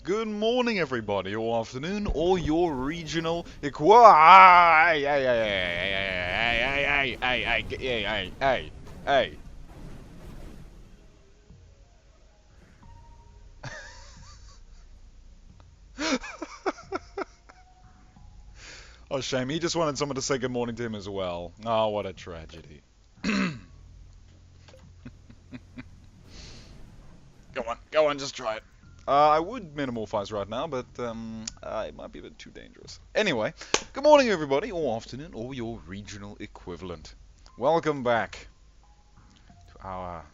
Good morning, everybody, or afternoon, or your regional hey. Oh, shame. He just wanted someone to say good morning to him as well. Oh, what a tragedy. Go on, just try it. I would metamorphize right now, but it might be a bit too dangerous. Anyway, good morning, everybody, or afternoon, or your regional equivalent. Welcome back to our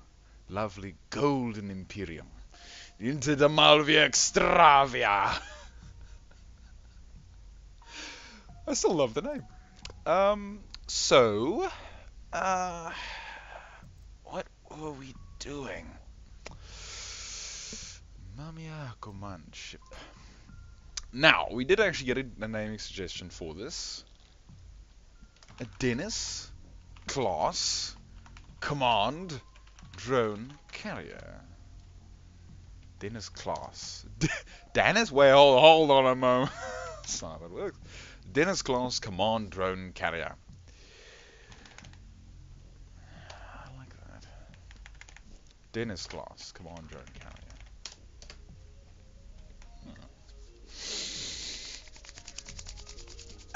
lovely golden imperium, into the Malvia Extravia. I still love the name. So, uh, what were we doing? Mamiya command ship. Now, we did actually get a naming suggestion for this. A Dennis class command drone carrier. Dennis class. Dennis? Wait, hold on a moment. That's not how it works. Dennis class command drone carrier. I like that. Dennis class command drone carrier.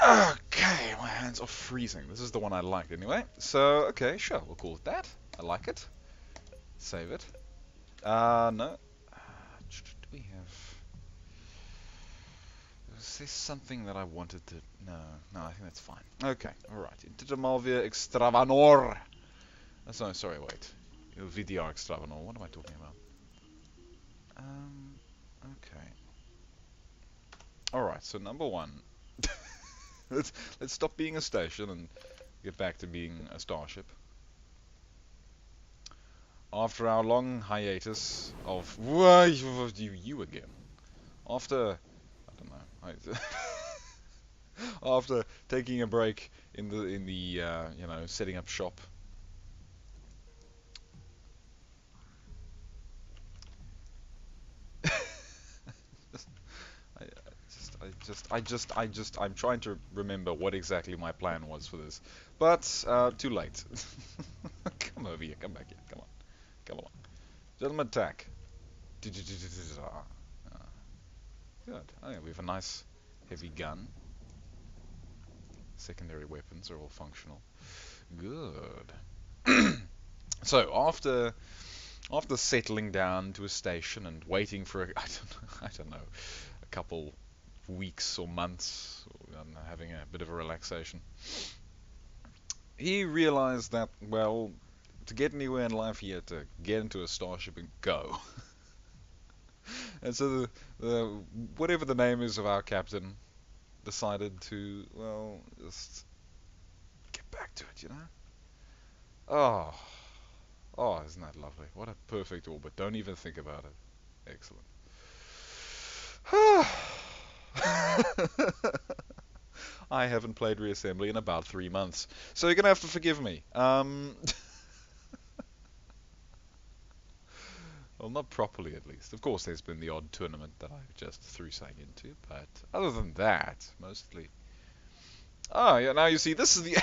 Okay, my hands are freezing. This is the one I liked anyway. So, okay, sure, we'll call it that. I like it. Save it. No. Do we have... Is there something that I wanted to... No, I think that's fine. Okay, alright. Into the Malvia Extravanor. No, sorry, wait. VDR Extravanor. What am I talking about? Okay. Alright, so number one. let's stop being a station and get back to being a starship. After our long hiatus of... You again. After... I don't know. After taking a break in the setting up shop. I'm trying to remember what exactly my plan was for this, but too late. Come over here, come back here, come on. Gentleman attack. Good. Oh yeah, we have a nice heavy gun. Secondary weapons are all functional. Good. So after settling down to a station and waiting for I don't know, a couple weeks or months, and having a bit of a relaxation, he realized that, well, to get anywhere in life, he had to get into a starship and go. And so whatever the name is of our captain decided to, well, just get back to it, you know? Oh, isn't that lovely? What a perfect orbit. Don't even think about it. Excellent. I haven't played Reassembly in about 3 months, so you're gonna have to forgive me. Well, not properly at least. Of course, there's been the odd tournament that I just threw something into, but other than that, mostly. Oh, yeah, now you see, this is the...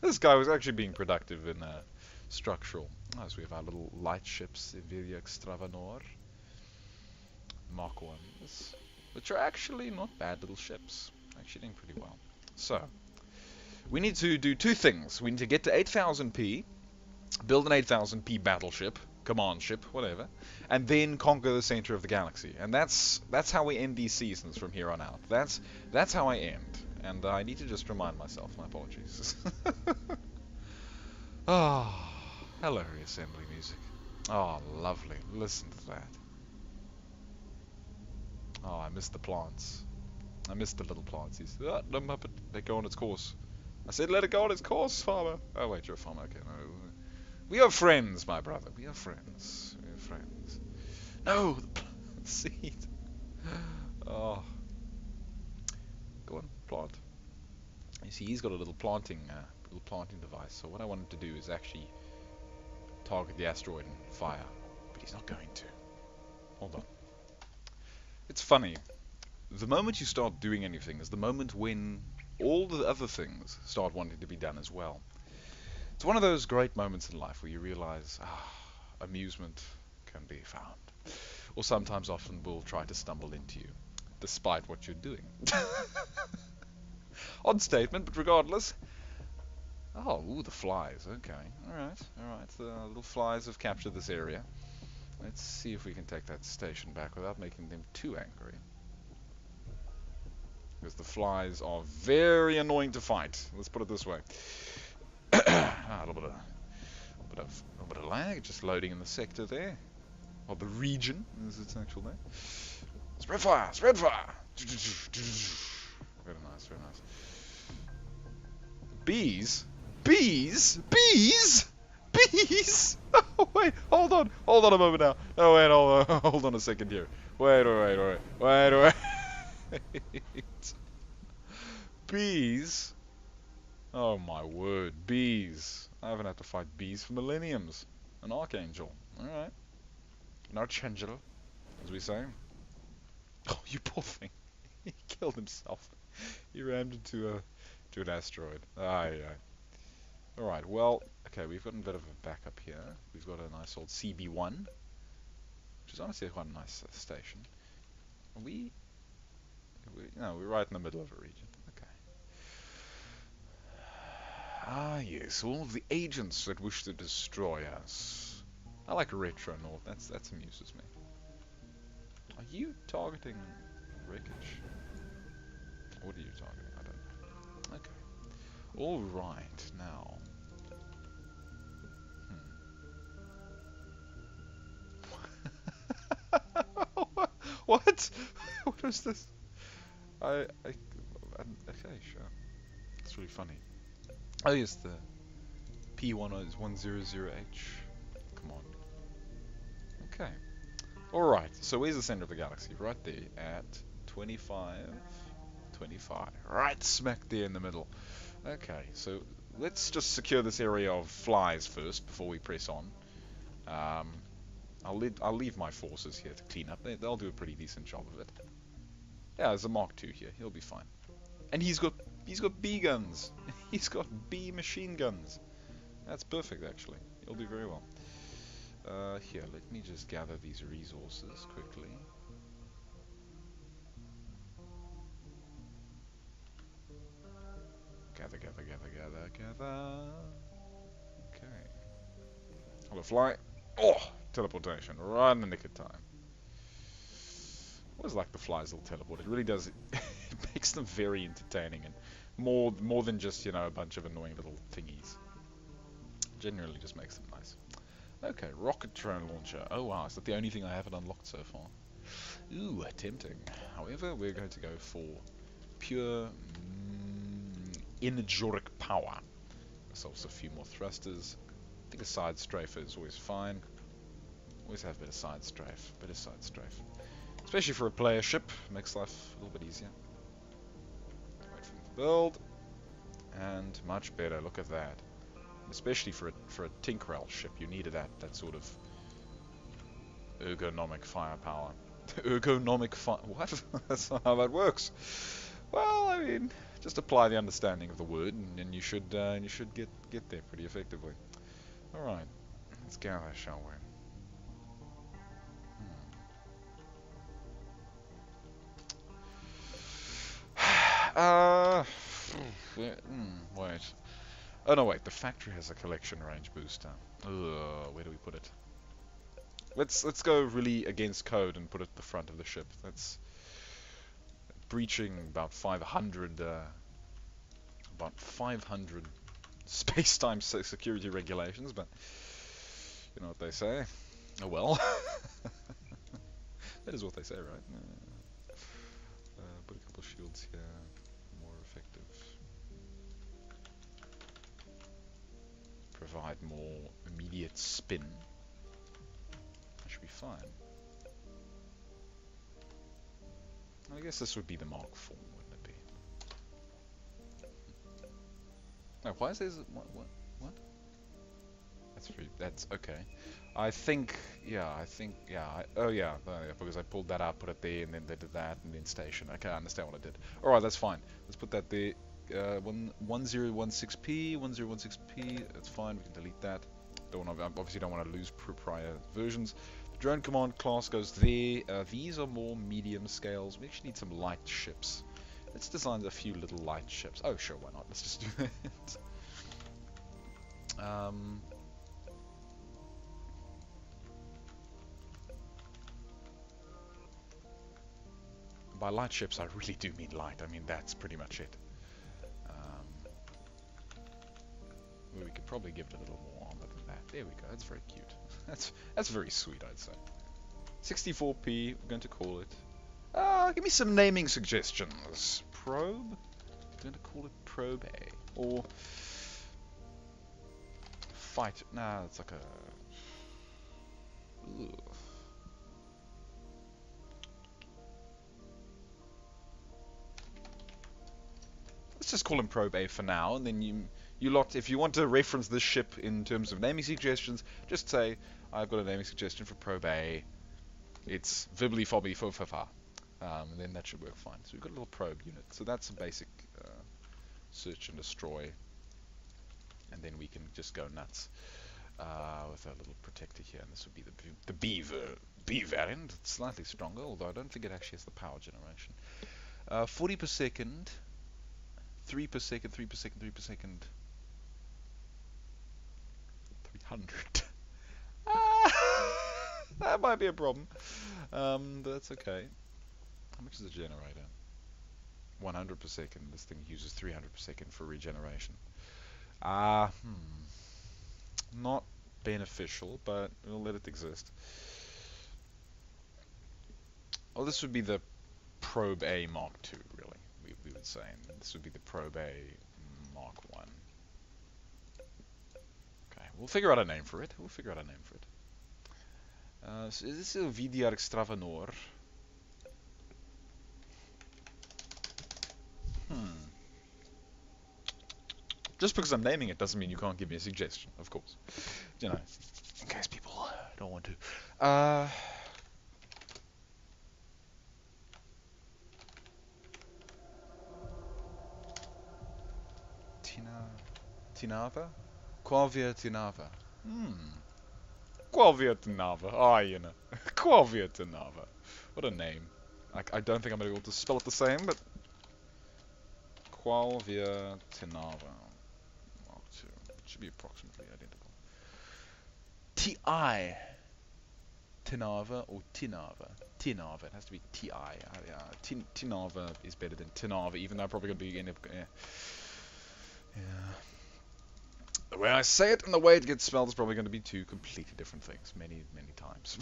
This guy was actually being productive in structural. As we have our little light ships, Ivilia Extravanor, Mark 1s, which are actually not bad little ships. Actually doing pretty well. So, we need to do two things. We need to get to 8000p, build an 8000p battleship, command ship, whatever, and then conquer the center of the galaxy. And that's how we end these seasons from here on out. That's how I end. And I need to just remind myself. My apologies. Ah, hello, Reassembly music. Oh, lovely. Listen to that. Oh, I miss the plants. I miss the little plants. No Muppet. Let it go on its course. I said let it go on its course, farmer. Oh, wait, you're a farmer. Okay, no. We are friends, my brother. We are friends. We are friends. No, the seed. Oh. Go on, plant. You see, he's got a little planting device. So what I wanted to do is actually target the asteroid and fire, but he's not going to. Hold on. It's funny. The moment you start doing anything is the moment when all the other things start wanting to be done as well. It's one of those great moments in life where you realize, amusement can be found. Or sometimes often will try to stumble into you, despite what you're doing. Odd statement, but regardless. Oh, ooh, the flies. Okay, alright. The little flies have captured this area. Let's see if we can take that station back without making them too angry. Because the flies are very annoying to fight. Let's put it this way. A little bit of lag, just loading in the sector there. Or the region, is its actual name. Spread fire! Spread fire! Very nice, very nice. Bees? Bees? Bees? Bees? Oh, wait, hold on a moment now. Oh, wait, hold on a second here. Wait. Bees? Oh my word, bees. I haven't had to fight bees for millenniums. An archangel. Alright. An archangel, as we say. Oh, you poor thing. He killed himself. He rammed into an asteroid. Aye. Alright, well, okay, we've got a bit of a backup here. We've got a nice old CB1, which is honestly quite a nice station. No, we're right in the middle of a region. Okay. Ah, yes, all of the agents that wish to destroy us. I like Retro North. That amuses me. Are you targeting wreckage? What are you targeting? I don't know. Okay. All right, now. What? What was this? Okay, sure. It's really funny. Oh yes, the P100H. Come on. Okay. Alright, so where's the center of the galaxy? Right there at 25. Right smack there in the middle. Okay, so let's just secure this area of flies first before we press on. I'll leave my forces here to clean up. They'll do a pretty decent job of it. Yeah, there's a Mark II here. He'll be fine. And he's got B guns. He's got B machine guns. That's perfect, actually. He'll do very well. Here, let me just gather these resources quickly. Gather. Okay. Hello, fly. Oh, teleportation. Right in the nick of time. I always like the flies that'll teleport. It really does. It makes them very entertaining and more than just, a bunch of annoying little thingies. Generally just makes them nice. Okay, rocket drone launcher. Oh wow, is that the only thing I haven't unlocked so far? Ooh, tempting. However, we're going to go for pure energetic power. Ourselves a few more thrusters. I think a side strafe is always fine. Always have a bit of side strafe. Especially for a player ship, makes life a little bit easier. Wait for them to build. And much better, look at that. Especially for a Tinkerell ship, you needed that sort of ergonomic firepower. What? That's not how that works. Well, I mean, just apply the understanding of the word, and you should get there pretty effectively. All right, let's gather, shall we? Wait. Oh no, wait. The factory has a collection range booster. Where do we put it? Let's go really against code and put it at the front of the ship. That's breaching about 500 space-time security regulations, but you know what they say. Oh well. That is what they say, right? Put a couple of shields here. More effective. Provide more immediate spin. That should be fine. I guess this would be the Mark IV, wouldn't it be? No, why is there... What? That's okay. I think, yeah, oh yeah, because I pulled that out, put it there, and then they did that, and then station. Okay, I understand what I did. Alright, that's fine. Let's put that there. 1016p, 1016p, that's fine, we can delete that. Obviously don't want to lose prior versions. The drone command class goes there. These are more medium scales. We actually need some light ships. Let's design a few little light ships. Oh, sure, why not? Let's just do that. By light ships, I really do mean light. I mean, that's pretty much it. We could probably give it a little more armor than that. There we go. That's very cute. That's very sweet, I'd say. 64p. We're going to call it. Give me some naming suggestions. Probe. I'm going to call it Probe A or Fight. Nah, it's like a. Ugh. Let's just call him Probe A for now, and then you lot, if you want to reference this ship in terms of naming suggestions, just say, I've got a naming suggestion for Probe A. It's Vibbly Fobby Fo Fa Fa. And then that should work fine. So we've got a little probe unit. So that's a basic search and destroy. And then we can just go nuts with our little protector here. And this would be the B variant. It's slightly stronger, although I don't think it actually has the power generation. 40 per second. 3 per second, 3 per second, 3 per second. 300. That might be a problem. But that's okay. How much is the generator? 100 per second. This thing uses 300 per second for regeneration. Not beneficial, but we'll let it exist. Well, this would be the Probe A Mark II, really. We would say. And this would be the Probe A Mark I. Okay, we'll figure out a name for it. So this is a VDR Extravanor. Just because I'm naming it doesn't mean you can't give me a suggestion, of course. You know, in case people don't want to. Tinava? Qualvia Tinava. Qualvia Tinava. Ah, you know. Qualvia Tinava. What a name. I don't think I'm going to be able to spell it the same, but Qualvia Tinava. Mark II. It should be approximately identical. Ti. Tinava or Tinava? Tinava. It has to be Ti. Tinava is better than Tinava, even though I'm probably going to be end up. Yeah. The way I say it and the way it gets spelled is probably going to be two completely different things, many times.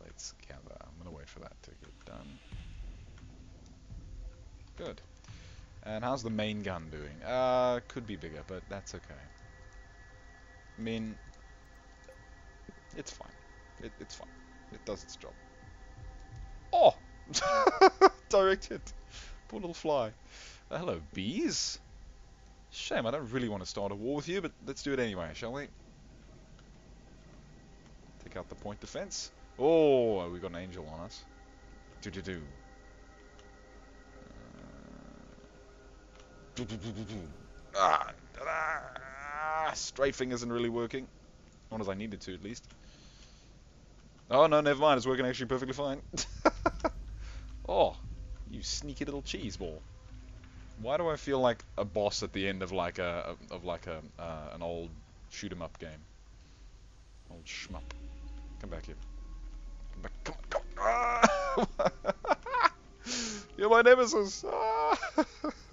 Let's gather. I'm going to wait for that to get done. Good. And how's the main gun doing? Could be bigger, but that's okay. I mean, it's fine. It's fine. It does its job. Oh! Direct hit. Poor little fly. Hello, bees. Shame, I don't really want to start a war with you, but let's do it anyway, shall we? Take out the point defense. Oh, we got an angel on us. Do. Strafing isn't really working. Not as I needed to, at least. Oh, no, never mind. It's working actually perfectly fine. Oh, you sneaky little cheese ball. Why do I feel like a boss at the end of like an old shoot 'em up game? Old shmup. Come back here. Come back. Come on. Ah! You're my nemesis. Ah! I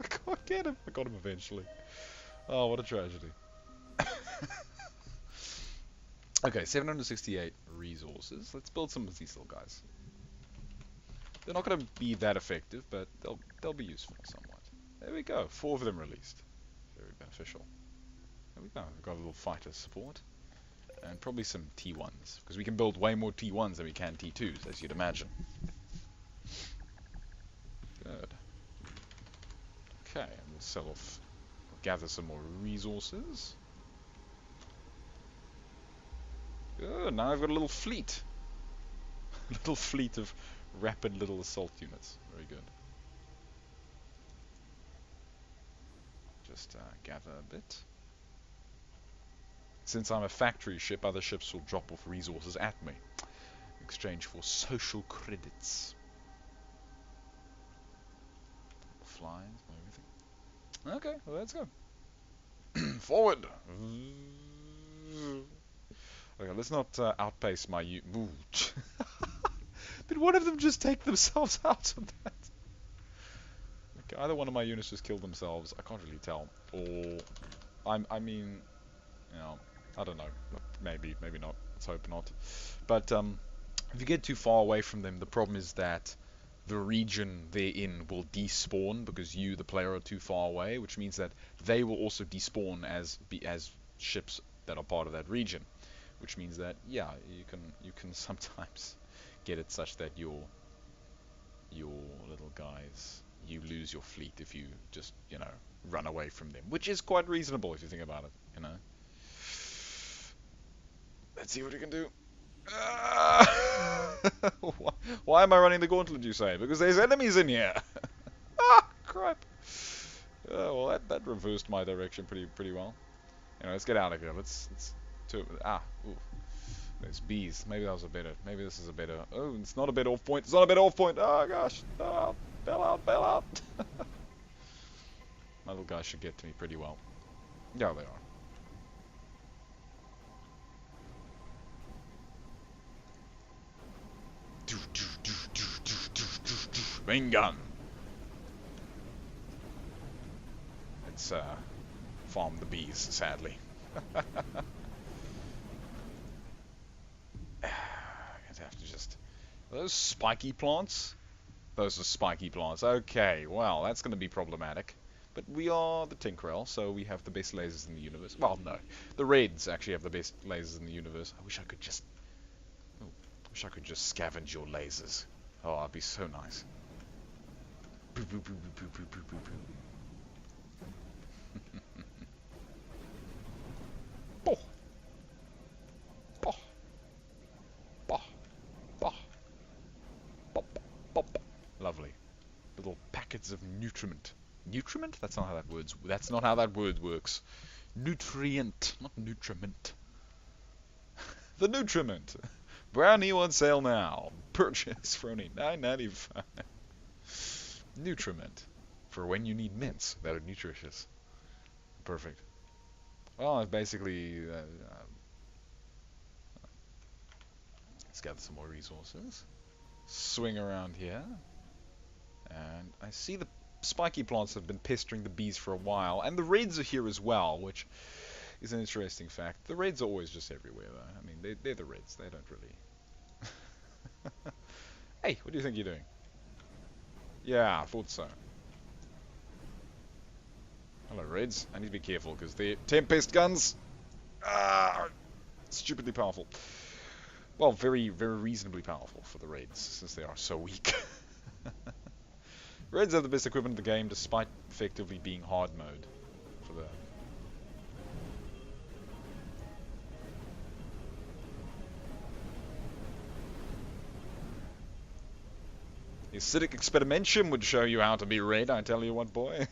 can't get him. I got him eventually. Oh, what a tragedy. Okay, 768 resources. Let's build some of these little guys. They're not going to be that effective, but they'll be useful somewhat. There we go. 4 of them released. Very beneficial. There we go. We've got a little fighter support. And probably some T1s. Because we can build way more T1s than we can T2s, as you'd imagine. Good. Okay, and we'll sell off, gather some more resources. Oh, now I've got a little fleet. A little fleet of rapid little assault units. Very good. Just gather a bit. Since I'm a factory ship, other ships will drop off resources at me in exchange for social credits. Flies and everything. Okay, well, let's go. Forward! Okay, let's not outpace my Did one of them just take themselves out of that? Okay, either one of my units just killed themselves. I can't really tell. Or, I mean, you know, I don't know. Maybe, maybe not. Let's hope not. But if you get too far away from them, the problem is that the region they're in will despawn because you, the player, are too far away, which means that they will also despawn as ships that are part of that region. Which means that, yeah, you can sometimes get it such that your little guys, you lose your fleet if you just, you know, run away from them, which is quite reasonable if you think about it, you know. Let's see what we can do. Why am I running the gauntlet, you say? Because there's enemies in here. Ah, crap. Well, that reversed my direction pretty well. Anyway, let's get out of here. Let's ooh. There's bees. Maybe that was a better. Maybe this is a better. Oh, it's not a better off point. It's not a better off point. Oh gosh. Oh, bail out, bail out. My little guys should get to me pretty well. Yeah, they are. Rain gun. Let's farm the bees, sadly. Have to just... Are those spiky plants? Those are spiky plants. Okay, well, that's going to be problematic. But we are the Tinkerell, so we have the best lasers in the universe. Well, no. The Reds actually have the best lasers in the universe. I wish I could just... Oh, wish I could just scavenge your lasers. Oh, that'd be so nice. Boo, boo, boo, boo, boo, boo, boo, boo. Lovely. Little packets of nutriment. Nutriment? That's not how that word works. Nutrient, not nutriment. The nutriment. Brownie on sale now. Purchase for only $9.95. Nutriment. For when you need mints that are nutritious. Perfect. Well, I've basically... let's gather some more resources. Swing around here. And I see the spiky plants have been pestering the bees for a while, and the reds are here as well, which is an interesting fact. The reds are always just everywhere, though. I mean, they're the reds. They don't really... Hey, what do you think you're doing? Yeah, I thought so. Hello, reds. I need to be careful, because they're Tempest guns! Ah! Stupidly powerful. Well, very, very reasonably powerful for the reds, since they are so weak. Reds have the best equipment in the game, despite effectively being hard mode. For the acidic experimentation would show you how to be red, I tell you what, boy.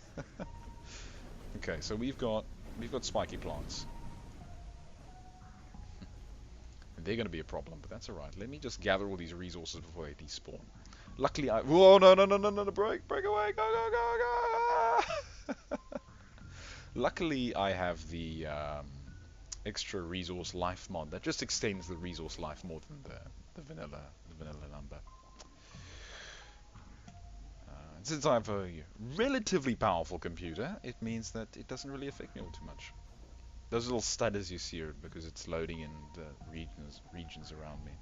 Okay, so we've got spiky plants. And they're going to be a problem, but that's alright. Let me just gather all these resources before they despawn. Luckily, whoa, no, break away, go. Luckily, I have the extra resource life mod that just extends the resource life more than the vanilla number. Since I have a relatively powerful computer, it means that it doesn't really affect me all too much. Those little stutters you see are because it's loading in the regions around me.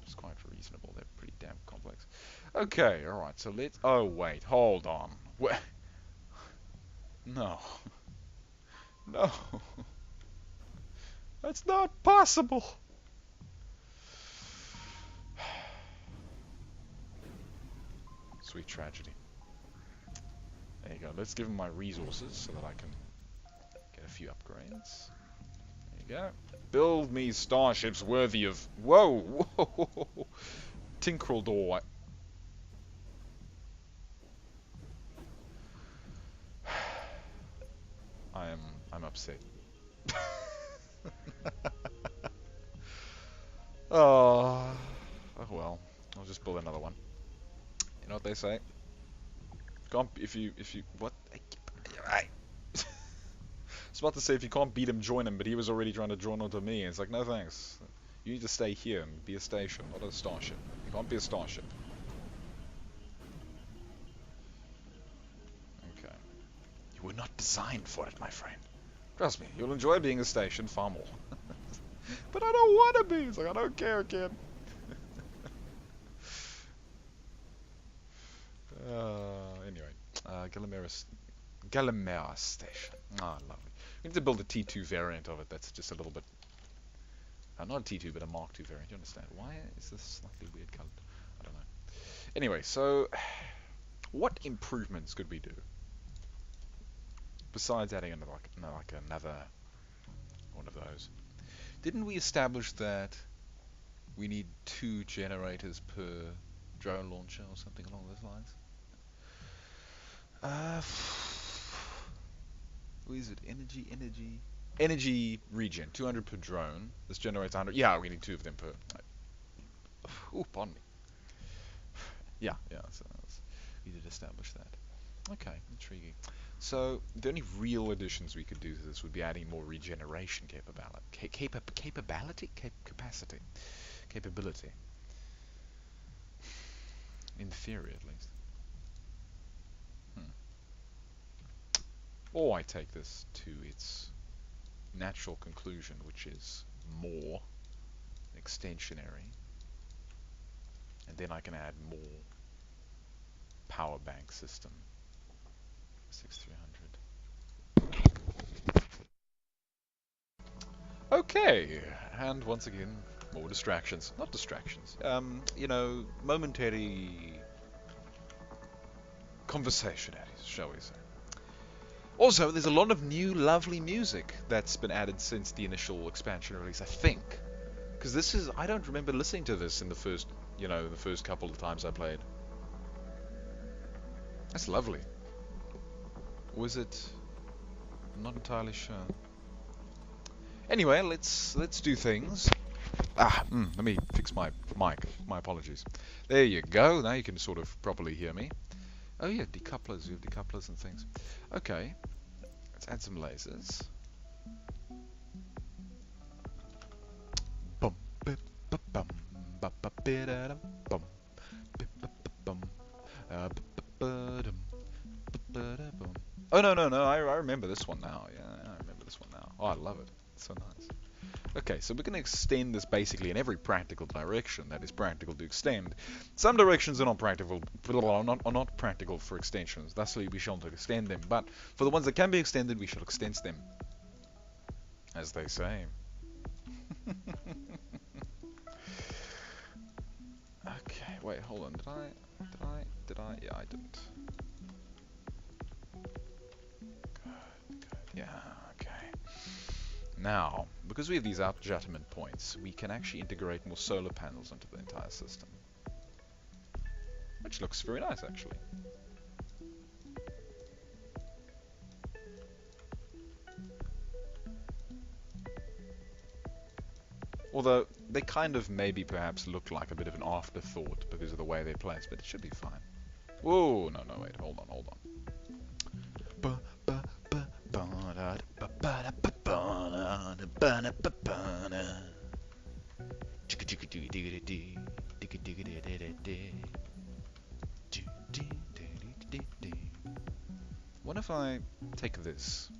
It's quite reasonable. They're pretty damn complex. Okay, alright, so let's... Oh, wait, hold on. No. No. That's not possible. Sweet tragedy. There you go. Let's give him my resources so that I can get a few upgrades. There Yeah. Build me starships worthy of... Whoa! Whoa! Tinkerel door. I'm upset. Oh, oh well. I'll just build another one. You know what they say? Can't if you what? I was about to say if you can't beat him, join him, but he was already trying to join onto me. And it's like, no thanks. You need to stay here and be a station, not a starship. You can't be a starship. Okay. You were not designed for it, my friend. Trust me, you'll enjoy being a station far more. But I don't want to be. It's like, I don't care, kid. Anyway, Gallimera Station. Ah, lovely. We need to build a T2 variant of it. That's just a little bit... not a T2, but a Mark II variant. You understand? Why is this slightly weird colored? I don't know. Anyway, so... What improvements could we do? Besides adding another, like another one of those. Didn't we establish that we need 2 generators per drone launcher or something along those lines? What is it? Energy regen. 200 per drone. This generates 100. Yeah, we need 2 of them per... Oh, pardon me. Yeah, so we did establish that. Okay, intriguing. So, the only real additions we could do to this would be adding more regeneration capability. In theory, at least. Or I take this to its natural conclusion, which is more extensionary. And then I can add more power bank system. 6300. Okay, and once again, more distractions. Not distractions. You know, momentary conversation, shall we say. Also, there's a lot of new, lovely music that's been added since the initial expansion release, I think. Because this is... I don't remember listening to this in the first, the first couple of times I played. That's lovely. Was it? I'm not entirely sure. Anyway, let's do things. Let me fix my mic. My apologies. There you go. Now you can sort of properly hear me. Oh yeah, decouplers. We have decouplers and things. Okay. Let's add some lasers. Bum bum bum bum bum Oh no, I remember this one now. Yeah, I remember this one now. Oh, I love it. It's so nice. Okay, so we're going to extend this basically in every practical direction that is practical to extend. Some directions are not practical for extensions. Thusly, we shall not extend them. But for the ones that can be extended, we shall extend them, as they say. Okay, wait, hold on. Did I? Yeah, I didn't. Good. Yeah, okay. Now, because we have these adjustment points, we can actually integrate more solar panels into the entire system. Which looks very nice, actually. Although, they kind of maybe perhaps look like a bit of an afterthought because of the way they're placed, but it should be fine. Whoa, no, wait, hold on. What if I take this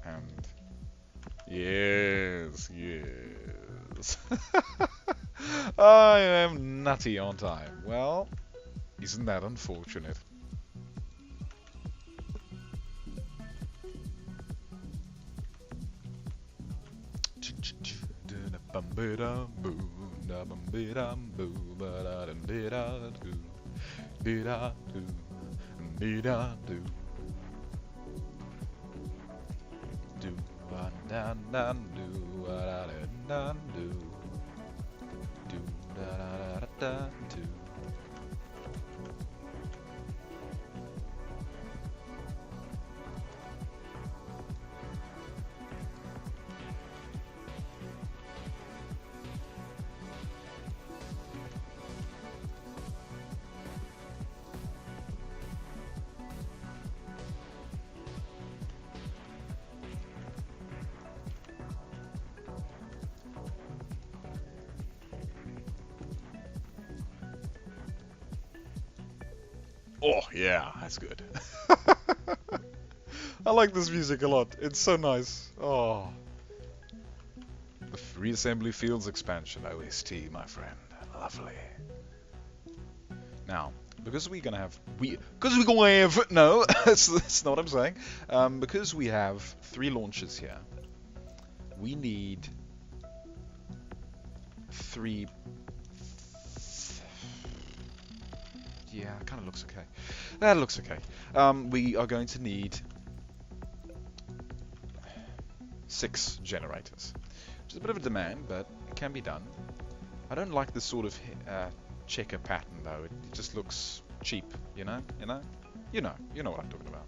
and... Yes. I am nutty, aren't I? Well, isn't that unfortunate? Oh, yeah, that's good. I like this music a lot. It's so nice. Oh. The Reassembly Fields expansion OST, my friend. Lovely. Now, because we're gonna have no, that's not what I'm saying. Because we have 3 launches here, we need 3. Yeah, kind of looks okay. That looks okay. We are going to need 6 generators, which is a bit of a demand, but it can be done. I don't like this sort of checker pattern though. It just looks cheap, you know what I'm talking about.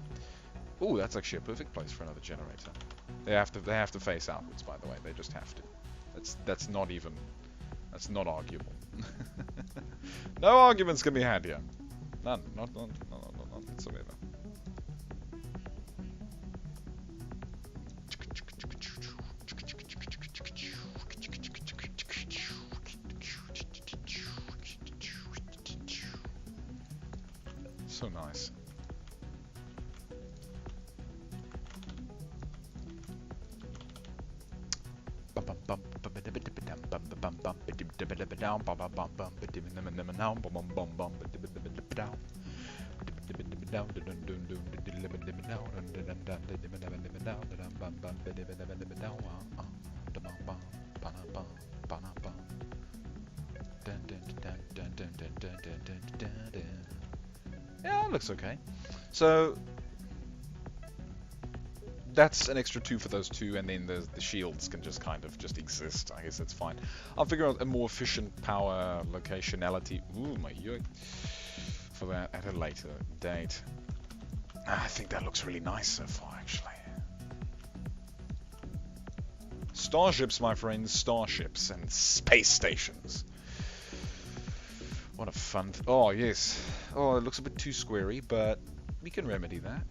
Oh, that's actually a perfect place for another generator. They have to face outwards, by the way. They just have to. That's not arguable. No arguments can be had here. None. Not whatsoever. So nice. Yeah, it looks okay. So that's an extra 2 for those 2, and then the shields can just kind of just exist. I guess that's fine. I'll figure out a more efficient power locationality. Ooh, my yoy. For that at a later date. I think that looks really nice so far, actually. Starships, my friends, starships and space stations. What a fun... Oh, yes. Oh, it looks a bit too squarey, but we can remedy that.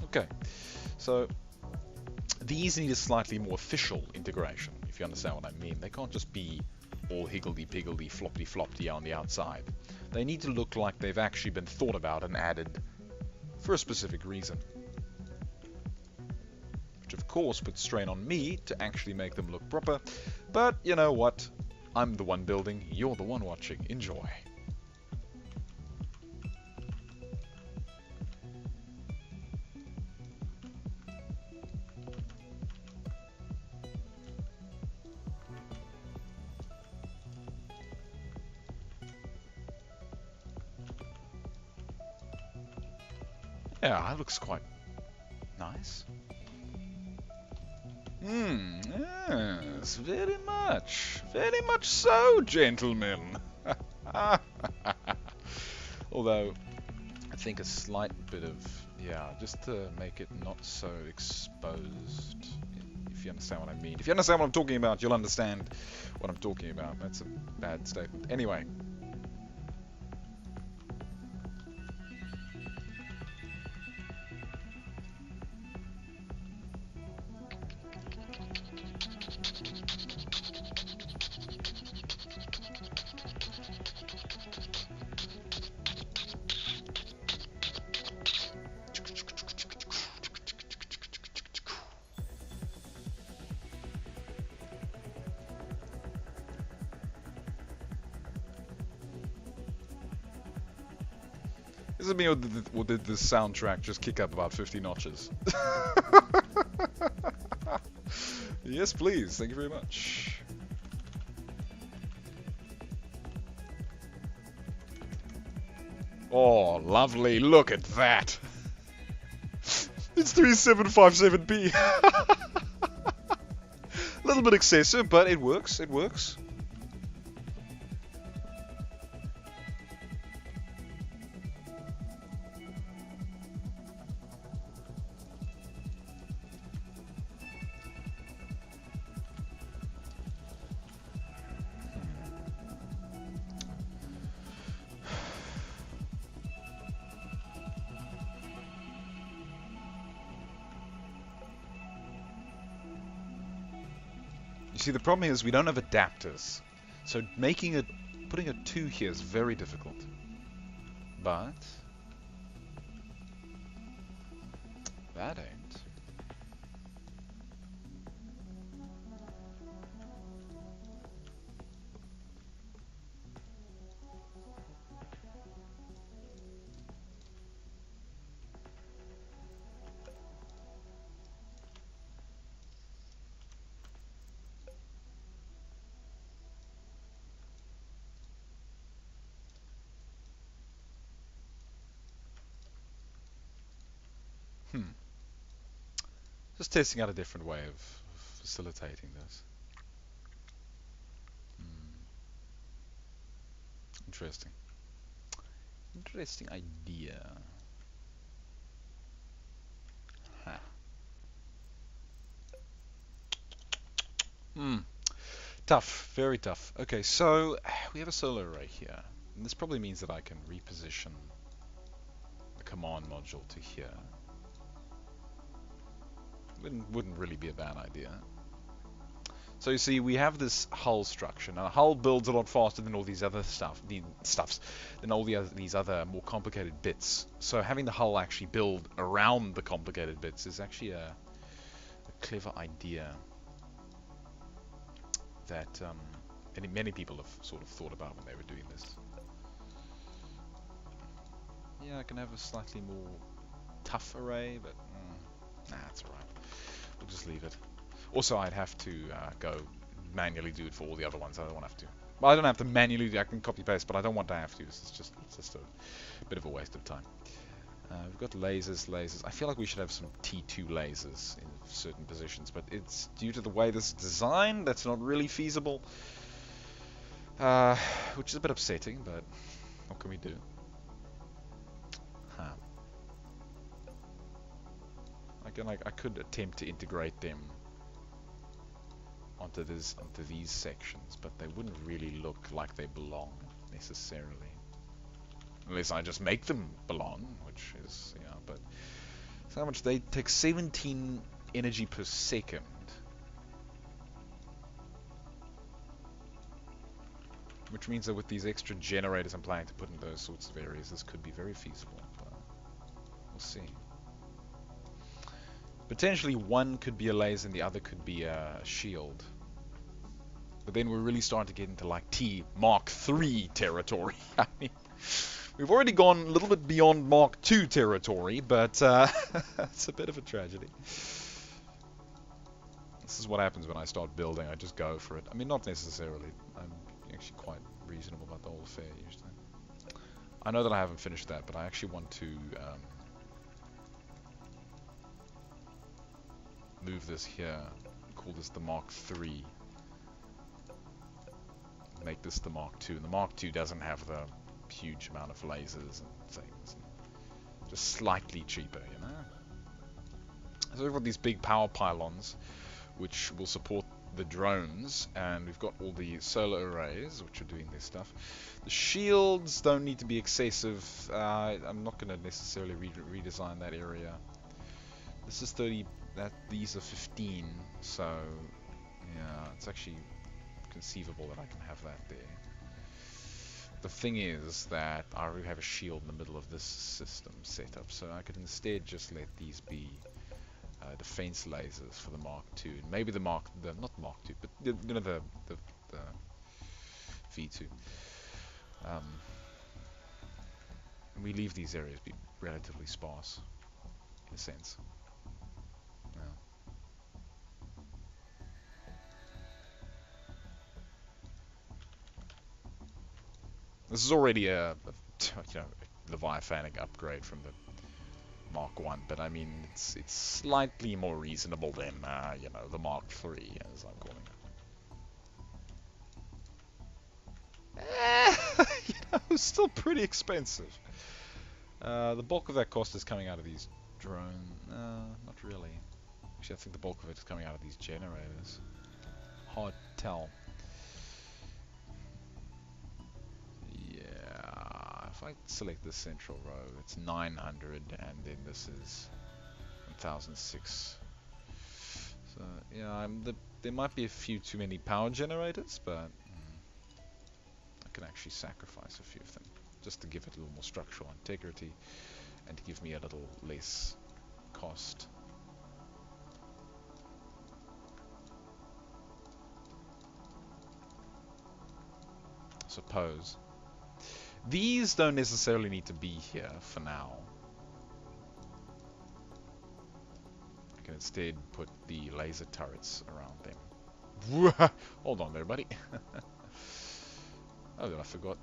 Okay, so these need a slightly more official integration, if you understand what I mean. They can't just be all higgledy-piggledy, floppity-floppity on the outside. They need to look like they've actually been thought about and added for a specific reason. Which of course puts strain on me to actually make them look proper, but you know what? I'm the one building, you're the one watching. Enjoy. Yeah, that looks quite nice. Yes, very much so, gentlemen. Although, I think a slight bit of, yeah, just to make it not so exposed, if you understand what I mean. If you understand what I'm talking about, you'll understand what I'm talking about. That's a bad statement. Anyway. Does it mean or did the soundtrack just kick up about 50 notches? Yes, please. Thank you very much. Oh, lovely. Look at that. It's 3757p. A little bit excessive, but it works. It works. You see, the problem is we don't have adapters, so putting a 2 here is very difficult. But that ain't. Just testing out a different way of facilitating this. Interesting. Interesting idea. Huh. Tough. Very tough. Okay, so we have a solar array here. And this probably means that I can reposition the command module to here. Wouldn't really be a bad idea. So you see, we have this hull structure. Now, the hull builds a lot faster than all these other than all these other more complicated bits. So having the hull actually build around the complicated bits is actually a clever idea that many people have sort of thought about when they were doing this. Yeah, I can have a slightly more tough array, but nah, it's alright. We'll just leave it. Also, I'd have to go manually do it for all the other ones. I don't want to have to. Well, I don't have to manually do. I can copy paste, but I don't want to have to. It's just a bit of a waste of time. We've got lasers. I feel like we should have some T2 lasers in certain positions, but it's due to the way this is designed, that's not really feasible. Which is a bit upsetting, but what can we do? I could attempt to integrate them onto these sections, but they wouldn't really look like they belong necessarily, unless I just make them belong, which is but so how much they take 17 energy per second. Which means that with these extra generators I'm planning to put in those sorts of areas, this could be very feasible, but we'll see. Potentially one could be a laser and the other could be a shield. But then we're really starting to get into like Mark III territory. I mean, we've already gone a little bit beyond Mark II territory, but it's a bit of a tragedy. This is what happens when I start building. I just go for it. I mean, not necessarily. I'm actually quite reasonable about the whole affair usually. I know that I haven't finished that, but I actually want to move this here, call this the Mark III, make this the Mark II, and the Mark II doesn't have the huge amount of lasers and things, just slightly cheaper, you know. So we've got these big power pylons which will support the drones, and we've got all the solar arrays which are doing this stuff. The shields don't need to be excessive. I'm not going to necessarily redesign that area. This is 30. These are 15, so yeah, it's actually conceivable that I can have that there. The thing is that I already have a shield in the middle of this system set up, so I could instead just let these be defense lasers for the Mark II, and maybe the not Mark II, but the V2. And we leave these areas be relatively sparse, in a sense. Yeah. This is already a Leviathanic upgrade from the Mark 1, but I mean, it's slightly more reasonable than, the Mark 3, as I'm calling it. It's still pretty expensive. The bulk of that cost is coming out of these drones. Not really. Actually, I think the bulk of it is coming out of these generators. Hard to tell. Yeah, if I select this central row, it's 900, and then this is 1006. So, yeah, there might be a few too many power generators, but I can actually sacrifice a few of them, just to give it a little more structural integrity, and to give me a little less cost. I suppose. These don't necessarily need to be here for now. I can instead put the laser turrets around them. Hold on there, buddy. Oh, did I forget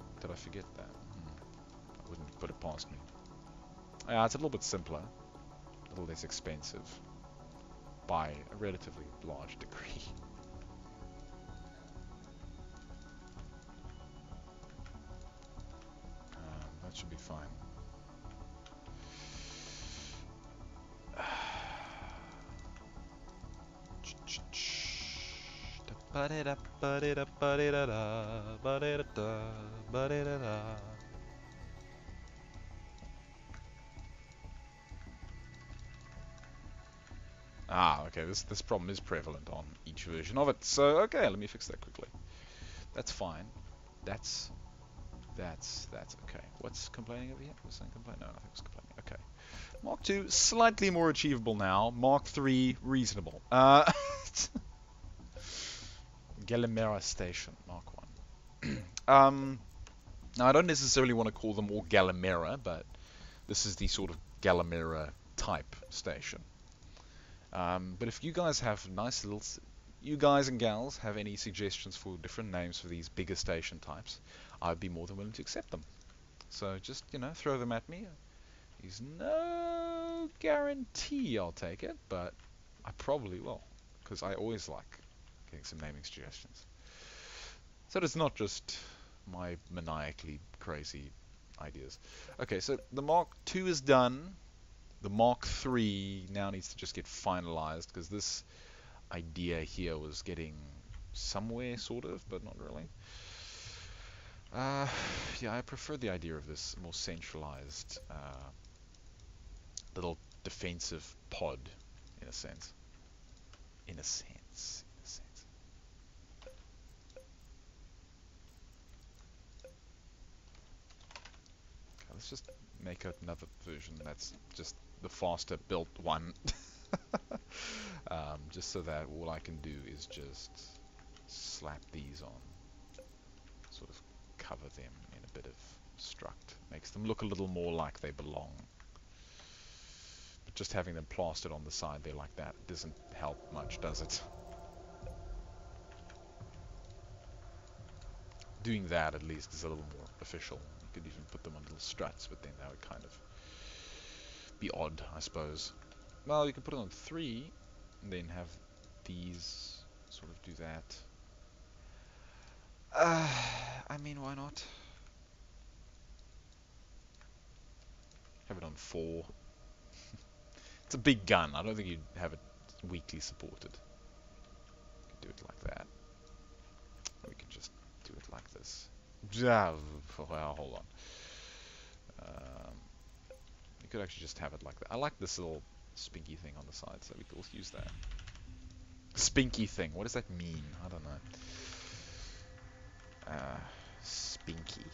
that? I wouldn't put it past me. Yeah, it's a little bit simpler, a little less expensive, by a relatively large degree. That should be fine. Ah, okay, this problem is prevalent on each version of it. So, okay, let me fix that quickly. That's fine. That's okay. What's complaining over here? Was something complaining? No, nothing was complaining. Okay. Mark 2, slightly more achievable now. Mark 3, reasonable. Gallimera Station, Mark 1. Now, I don't necessarily want to call them all Gallimera, but this is the sort of Gallimera type station. But if you guys have you guys and gals have any suggestions for different names for these bigger station types, I'd be more than willing to accept them. So just, throw them at me. There's no guarantee I'll take it, but I probably will, because I always like getting some naming suggestions. So it's not just my maniacally crazy ideas. Okay, so the Mark II is done. The Mark III now needs to just get finalized, because this idea here was getting somewhere, sort of, but not really. Yeah, I prefer the idea of this more centralized little defensive pod, in a sense. In a sense. Okay, let's just make another version that's just the faster built one. Just so that all I can do is just slap these on, sort of cover them in a bit of struct. Makes them look a little more like they belong. But just having them plastered on the side there like that doesn't help much, does it? Doing that at least is a little more official. You could even put them on little struts, but then that would kind of be odd, I suppose. Well, you can put it on 3, and then have these sort of do that. I mean, why not? Have it on 4. It's a big gun. I don't think you'd have it weakly supported. You could do it like that. Or we can just do it like this. Well, hold on. You could actually just have it like that. I like this little spinky thing on the side, so we could also use that. Spinky thing. What does that mean? I don't know. Spinky.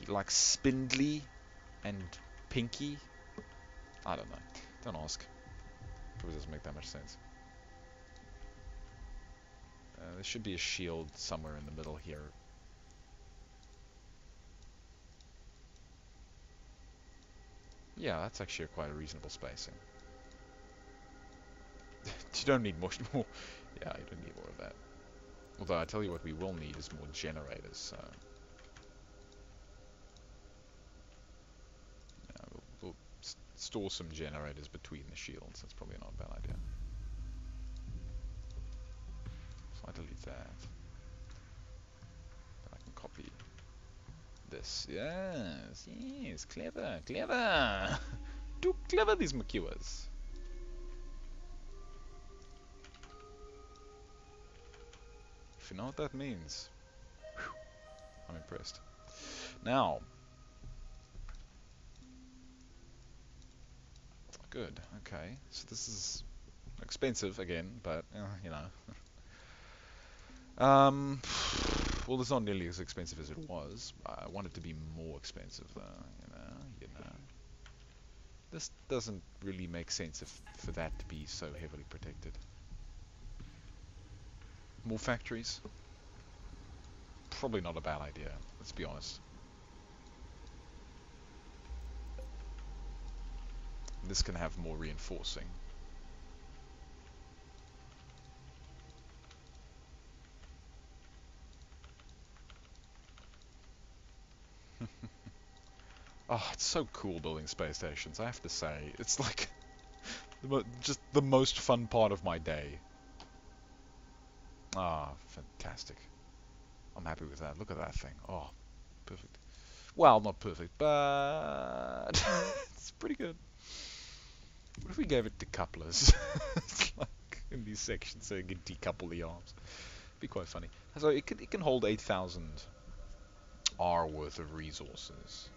Like spindly and pinky? I don't know. Don't ask. Probably doesn't make that much sense. There should be a shield somewhere in the middle here. Yeah, that's actually quite a reasonable spacing. You don't need much more. Yeah, you don't need more of that. Although I tell you what we will need is more generators, so yeah, we'll store some generators between the shields. That's probably not a bad idea. So I delete that. Then I can copy this. Yes, yes, clever, clever. Too clever, these McEwers. If you know what that means, whew, I'm impressed. Now, good, okay. So this is expensive again, but you know. Well, it's not nearly as expensive as it was. I want it to be more expensive, though. You know. This doesn't really make sense for that to be so heavily protected. More factories? Probably not a bad idea. Let's be honest. This can have more reinforcing. Oh, it's so cool building space stations, I have to say. It's like just the most fun part of my day. Ah, fantastic. I'm happy with that. Look at that thing. Oh, perfect. Well, not perfect, but it's pretty good. What if we gave it decouplers? It's like in these sections so you can decouple the arms. Be quite funny. So it can hold 8,000 R worth of resources.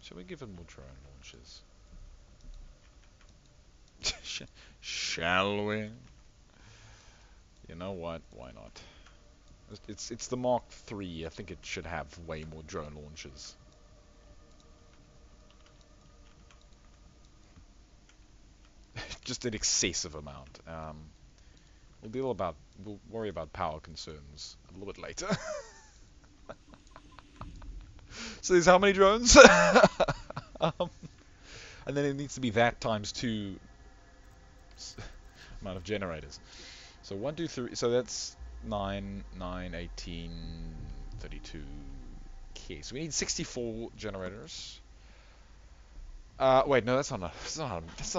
Shall we give it more drone launches? Shall we? You know what? Why not? It's the Mark III. I think it should have way more drone launches. Just an excessive amount. We'll worry about power concerns a little bit later. So there's how many drones? um, and then it needs to be that times 2 amount of generators. So 1, 2, 3. So that's 9, 9, 18, 32. Okay, so we need 64 generators. Wait, no, that's not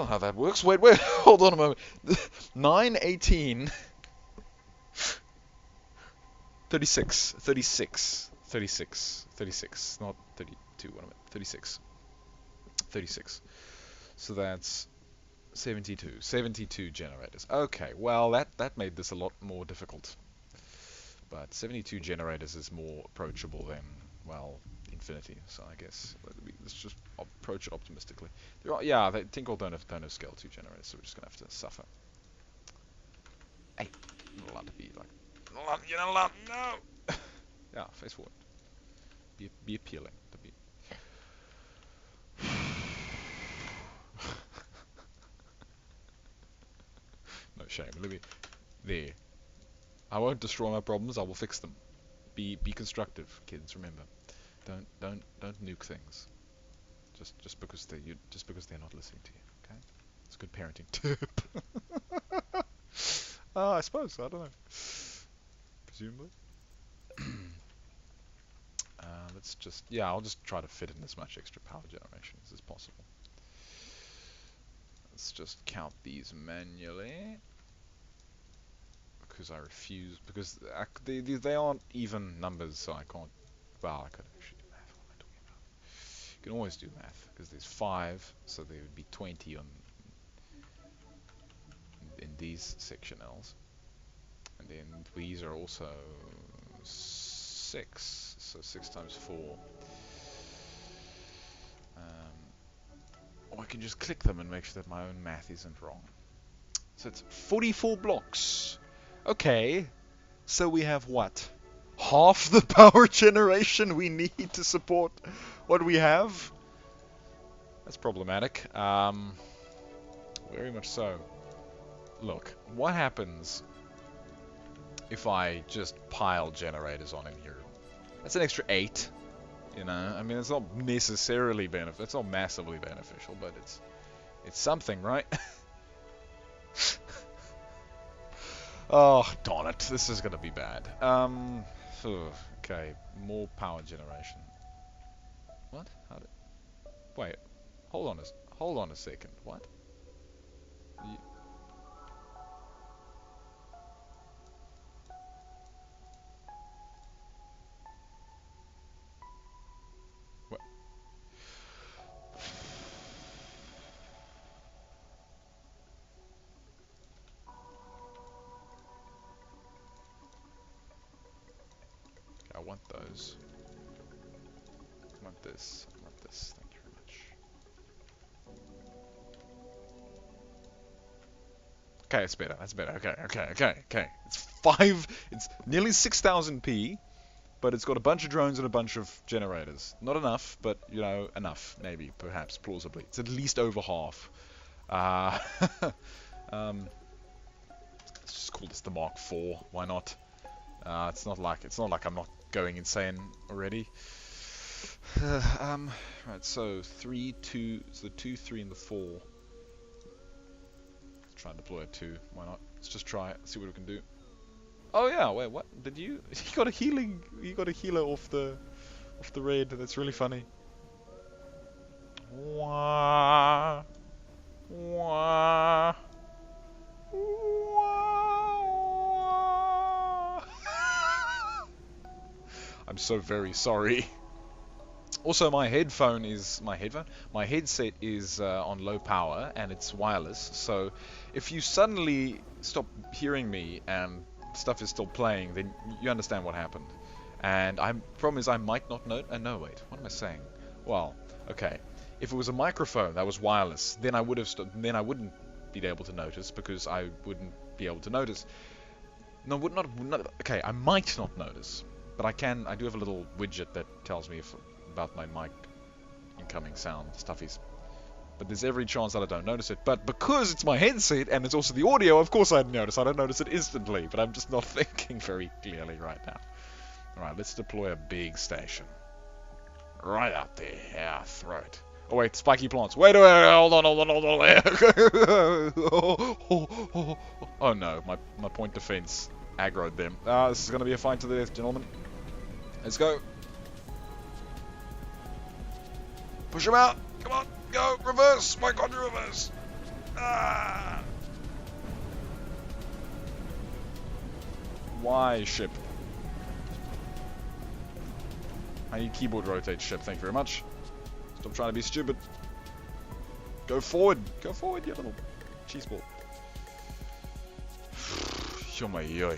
how that works. Wait, hold on a moment. 9, 18, 36, 36, 36, 36, not 32, what am I, 36, 36. So that's 72 generators. Okay, well, that made this a lot more difficult. But 72 generators is more approachable than, well, infinity, so I guess let's just approach it optimistically. Yeah, Tinkle don't have scale 2 generators, so we're just going to have to suffer. Hey, you're not allowed to be like... You're not allowed... No! Yeah, face forward. Be appealing. To be. No shame. Let me... There. I won't destroy my problems, I will fix them. Be constructive, kids, remember. Don't nuke things. Just because they're not listening to you, okay? It's a good parenting tip. I suppose, I don't know. Presumably. Let's just, yeah, I'll just try to fit in as much extra power generation as possible. Let's just count these manually. Because I refuse, because they aren't even numbers, so I can't, well, I could actually do math. What am I talking about? You can always do math, because there's 5, so there would be 20 in these sectionals. And then these are also 6, so 6 times 4. Or I can just click them and make sure that my own math isn't wrong. So it's 44 blocks. Okay, so we have what? Half the power generation we need to support what we have? That's problematic. Very much so. Look, what happens if I just pile generators on in here? That's an extra 8. You know, I mean, it's not necessarily it's not massively beneficial, but it's something, right? Oh, darn it. This is going to be bad. Okay, more power generation. What? Wait, hold on a second. What? You, what? Okay, I want those. I want this. I want this. Thank you very much. Okay, it's better. That's better. Okay. It's nearly 6,000p, but it's got a bunch of drones and a bunch of generators. Not enough, but, you know, enough. Maybe, perhaps, plausibly. It's at least over half. Uh, um, let's just call this the Mark IV. Why not? It's not like I'm not going insane already. Right, so 3, 2, so the 2, 3, and the 4. Let's try and deploy a 2. Why not? Let's just try it. See what we can do. Oh yeah, wait, what? Did you? You got a healing. You got a healer off the raid. That's really funny. Wah, wah, wah. I'm so very sorry. Also, my headset is on low power and it's wireless. So, if you suddenly stop hearing me and stuff is still playing, then you understand what happened. And problem is I might not know. No, wait. What am I saying? Well, okay. If it was a microphone that was wireless, then I would have. Then I wouldn't be able to notice because I wouldn't be able to notice. No, would not. Okay, I might not notice, but I can. I do have a little widget that tells me about my mic incoming sound stuffies. But there's every chance that I don't notice it. But because it's my headset and it's also the audio, of course I'd notice. I don't notice it instantly, but I'm just not thinking very clearly right now. Alright, let's deploy a big station. Right out there, our throat. Oh wait, spiky plants. Wait, hold on. Oh no, my point defense aggroed them. This is going to be a fight to the death, gentlemen. Let's go. Push him out. Come on, go, reverse. My God, reverse. Ah. Why ship? I need keyboard rotate ship, thank you very much. Stop trying to be stupid. Go forward, you little cheese ball. Yo.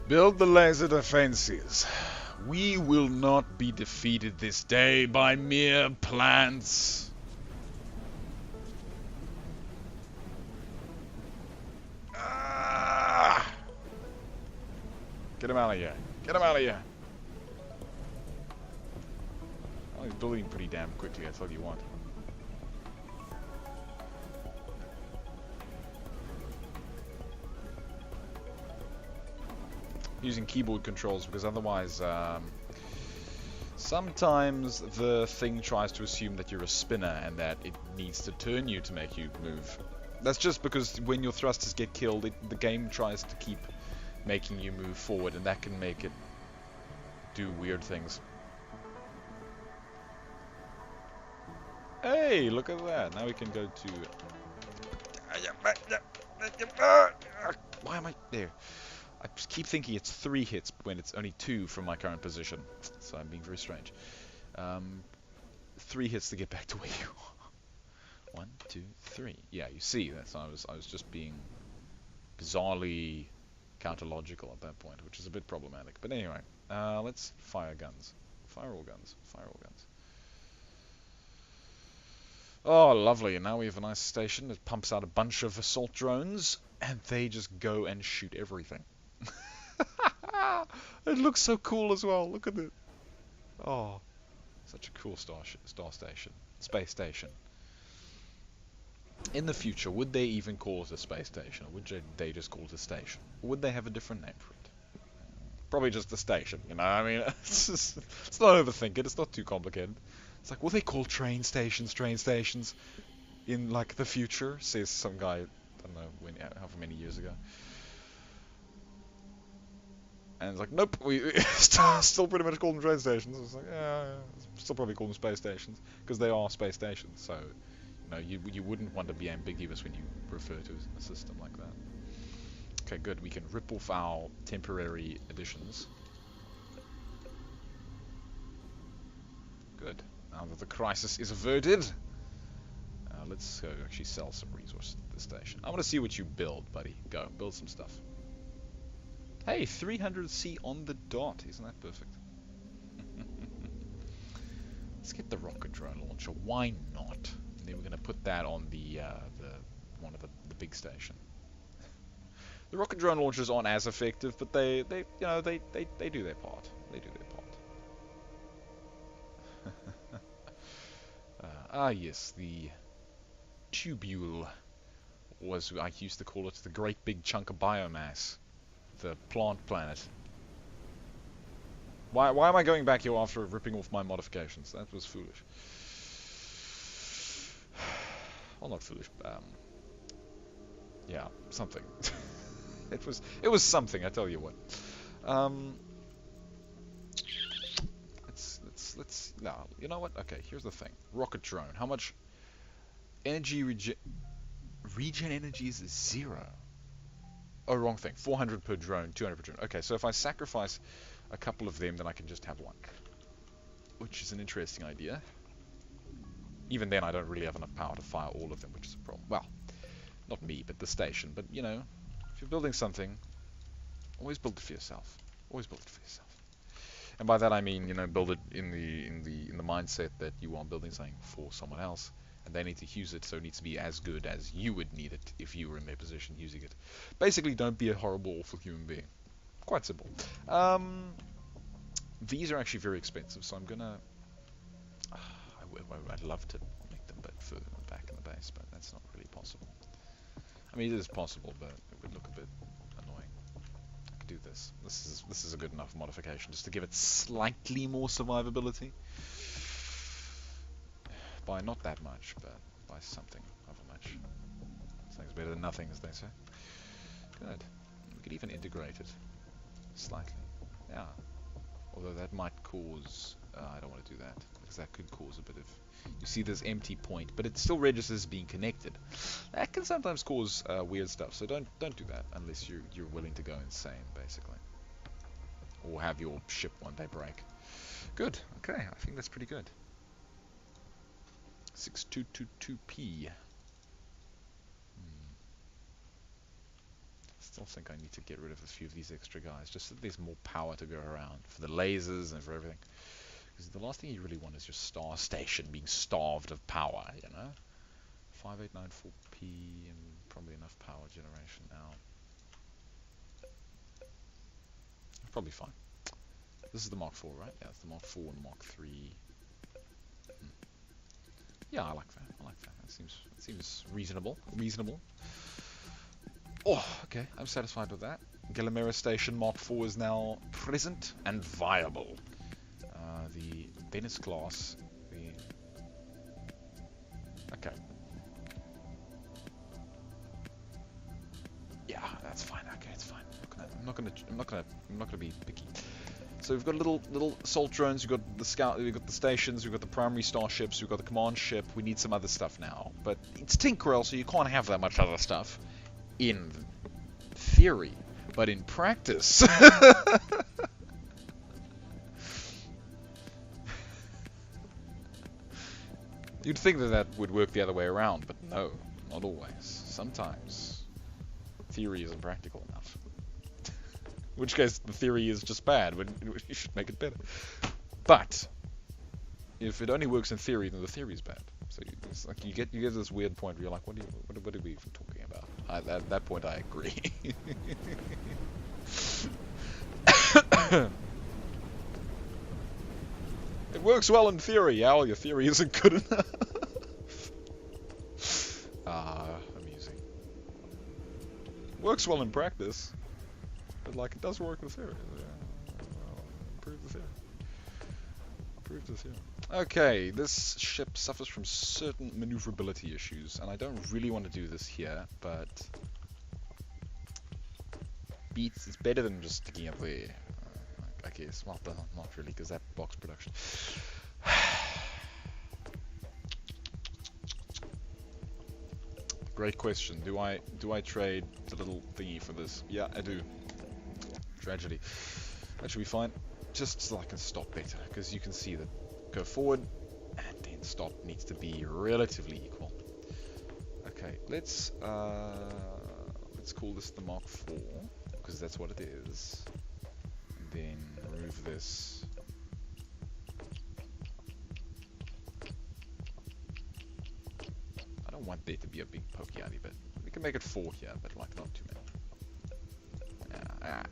Build the laser defenses. We will not be defeated this day by mere plants. Ah! Get him out of here. Get him out of here. Oh, he's building pretty damn quickly, that's all you want. Using keyboard controls because otherwise sometimes the thing tries to assume that you're a spinner and that it needs to turn you to make you move. That's just because when your thrusters get killed, the game tries to keep making you move forward, and that can make it do weird things. Hey, look at that. Now we can go to... Why am I... There. I just keep thinking it's 3 hits when it's only 2 from my current position. So I'm being very strange. 3 hits to get back to where you are. 1, 2, 3. Yeah, you see, that's I was just being bizarrely counter-logical at that point, which is a bit problematic. But anyway, let's fire guns. Fire all guns. Fire all guns. Oh, lovely. And now we have a nice station that pumps out a bunch of assault drones, and they just go and shoot everything. It looks so cool as well. Look at it. Oh, such a cool star station. Space station. In the future, would they even call it a space station, or would they just call it a station? Or would they have a different name for it? Probably just a station, you know, I mean, it's not overthink it, it's not too complicated. It's like, will they call train stations in, like, the future? Says some guy, I don't know, however many years ago. And it's like, nope, we still pretty much call them train stations. It's like, yeah, still probably call them space stations, because they are space stations, so... No, you wouldn't want to be ambiguous when you refer to a system like that. Okay, good. We can rip off our temporary additions. Good. Now that the crisis is averted, let's go actually sell some resources at this station. I want to see what you build, buddy. Go, build some stuff. Hey, 300C on the dot. Isn't that perfect? Let's get the rocket drone launcher. Why not? Then we're going to put that on the one of the big station. The rocket drone launchers aren't as effective, but they do their part. They do their part. Yes, the tubule was, I used to call it, the great big chunk of biomass, the plant planet. Why am I going back here after ripping off my modifications? That was foolish. Well, not foolish. Yeah, something. it was something. I tell you what. Let's. No, you know what? Okay, here's the thing. Rocket drone. How much energy regen energy is 0. Oh, wrong thing. 400 per drone, 200 per drone. Okay, so if I sacrifice a couple of them, then I can just have one, which is an interesting idea. Even then, I don't really have enough power to fire all of them, which is a problem. Well, not me, but the station. But, you know, if you're building something, always build it for yourself. Always build it for yourself. And by that I mean, you know, build it in the mindset that you are building something for someone else, and they need to use it, so it needs to be as good as you would need it if you were in their position using it. Basically, don't be a horrible, awful human being. Quite simple. These are actually very expensive, so I'm gonna... I'd love to make them a bit further back in the base, but that's not really possible. I mean, it is possible, but it would look a bit annoying. I could do this. This is a good enough modification, just to give it slightly more survivability. By not that much, but by something of a much. Something's better than nothing, as they say. Good. We could even integrate it slightly. Yeah. Although that might cause... I don't want to do that, because that could cause a bit of... You see this empty point, but it still registers as being connected. That can sometimes cause weird stuff, so don't do that unless you're willing to go insane, basically. Or have your ship one day break. Good, okay, I think that's pretty good. 6222p. Still think I need to get rid of a few of these extra guys, just so that there's more power to go around, for the lasers and for everything. Because the last thing you really want is your star station being starved of power, you know? 5894p and probably enough power generation now. Probably fine. This is the Mark 4, right? Yeah, it's the Mark 4 and the Mark 3. Yeah, I like that. I like that. That seems reasonable. Reasonable. Oh, okay. I'm satisfied with that. Gallimera Station Mark 4 is now present and viable. The Venice class. Okay. Yeah, that's fine. Okay, it's fine. I'm not gonna be picky. So we've got little assault drones. We've got the scout. We've got the stations. We've got the primary starships. We've got the command ship. We need some other stuff now, but it's Tinkerell, so you can't have that much other stuff. In theory, but in practice. You'd think that that would work the other way around, but no, not always. Sometimes theory isn't practical enough. In which case, the theory is just bad, when you should make it better. But if it only works in theory, then the theory is bad. So it's like you get this weird point where you're like, what are we even talking about? At that point, I agree. It works well in theory. Yeah, well, your theory isn't good enough. Amusing. Works well in practice, but like it does work in theory. Well, prove the theory. Prove the theory. Okay, this ship suffers from certain maneuverability issues, and I don't really want to do this here, but it's better than just sticking it there. I guess. Well, not really, because that box production. Great question. Do I trade the little thingy for this? Yeah, I do. Tragedy. That should be fine. Just so I can stop better, because you can see that go forward and then stop needs to be relatively equal. Okay, let's call this the Mark IV, because that's what it is. Then remove this. I don't want there to be a big pokey outy bit. We can make it 4 here, but like not too many.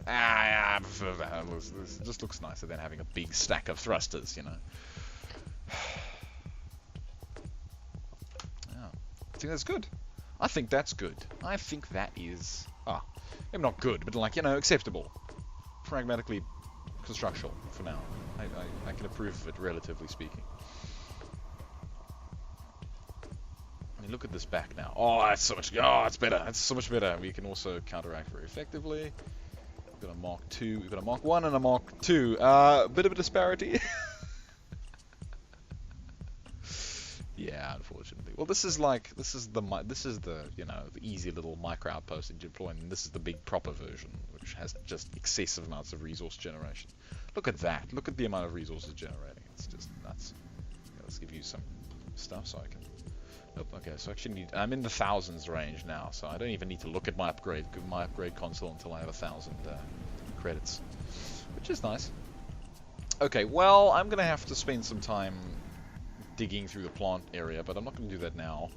I prefer that. This just looks nicer than having a big stack of thrusters, you know. Yeah. I think that's good. I think that's good. I think that is... maybe not good, but like, you know, acceptable. Pragmatically constructional for now. I can approve of it, relatively speaking. I mean, look at this back now. Oh, that's so much... Oh, it's better. That's so much better. We can also counteract very effectively. We've got a Mark II, we've got a Mark I and a Mark II. A bit of a disparity. Yeah, unfortunately. Well, this is the you know, the easy little micro outpost that you deploy, and this is the big proper version, which has just excessive amounts of resource generation. Look at that. Look at the amount of resources generating. It's just nuts. Yeah, let's give you some stuff so I can... Nope, okay, so actually I'm in the thousands range now, so I don't even need to look at my upgrade console until I have 1,000 credits, which is nice. Okay, well, I'm gonna have to spend some time digging through the plant area, but I'm not going to do that now.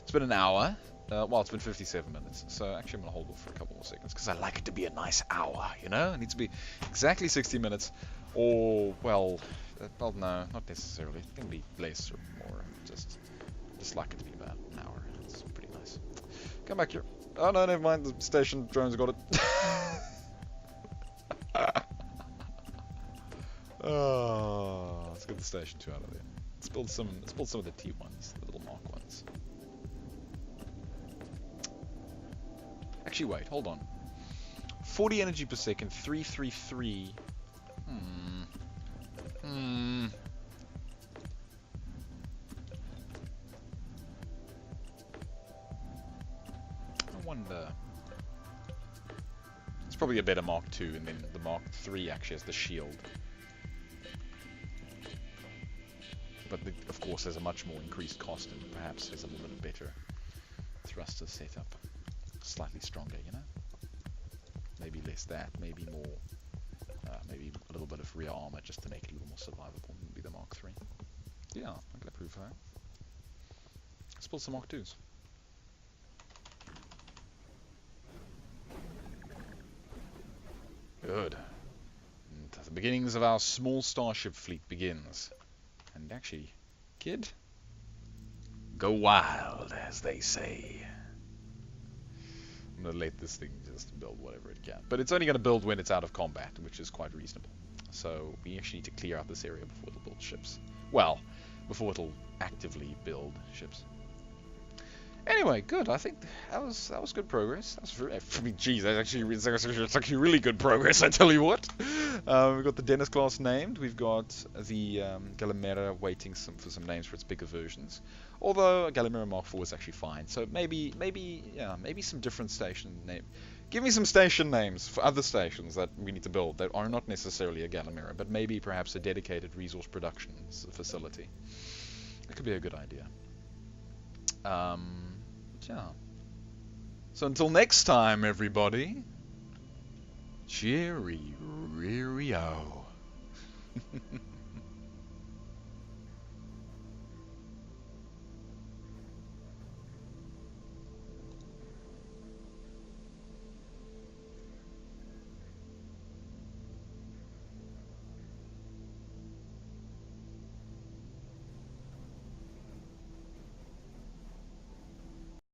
It's been an hour. Well, it's been 57 minutes, so actually I'm going to hold off for a couple more seconds, because I like it to be a nice hour, you know? It needs to be exactly 60 minutes, or, well, no, not necessarily. It can be less or more. Just like it to be about an hour. It's pretty nice. Come back here. Oh, no, never mind. The station drones got it. Oh, let's get the station 2 out of there. Let's build some of the T1s, the little Mark ones. Actually, wait, hold on. 40 energy per second, 333. I wonder. It's probably a better Mark II, and then the Mark III actually has the shield. But of course there's a much more increased cost, and perhaps there's a little bit better thruster setup. Slightly stronger, you know? Maybe less that, maybe more, maybe a little bit of rear armor just to make it a little more survivable. Maybe the Mark III. Yeah, I can approve that. Let's build some Mark IIs. Good. And the beginnings of our small starship fleet begins. And actually, kid, go wild, as they say. I'm going to let this thing just build whatever it can. But it's only going to build when it's out of combat, which is quite reasonable. So we actually need to clear out this area before it'll build ships. Well, before it'll actively build ships. Anyway, good. I think that was good progress. That's very, I mean, geez, it's actually really good progress. I tell you what. We've got the Dennis class named. We've got the Gallimera waiting for some names for its bigger versions. Although Gallimera Mark IV is actually fine. So maybe some different station name. Give me some station names for other stations that we need to build that are not necessarily a Gallimera, but maybe perhaps a dedicated resource production facility. That could be a good idea. Yeah. So until next time, everybody, cheerio.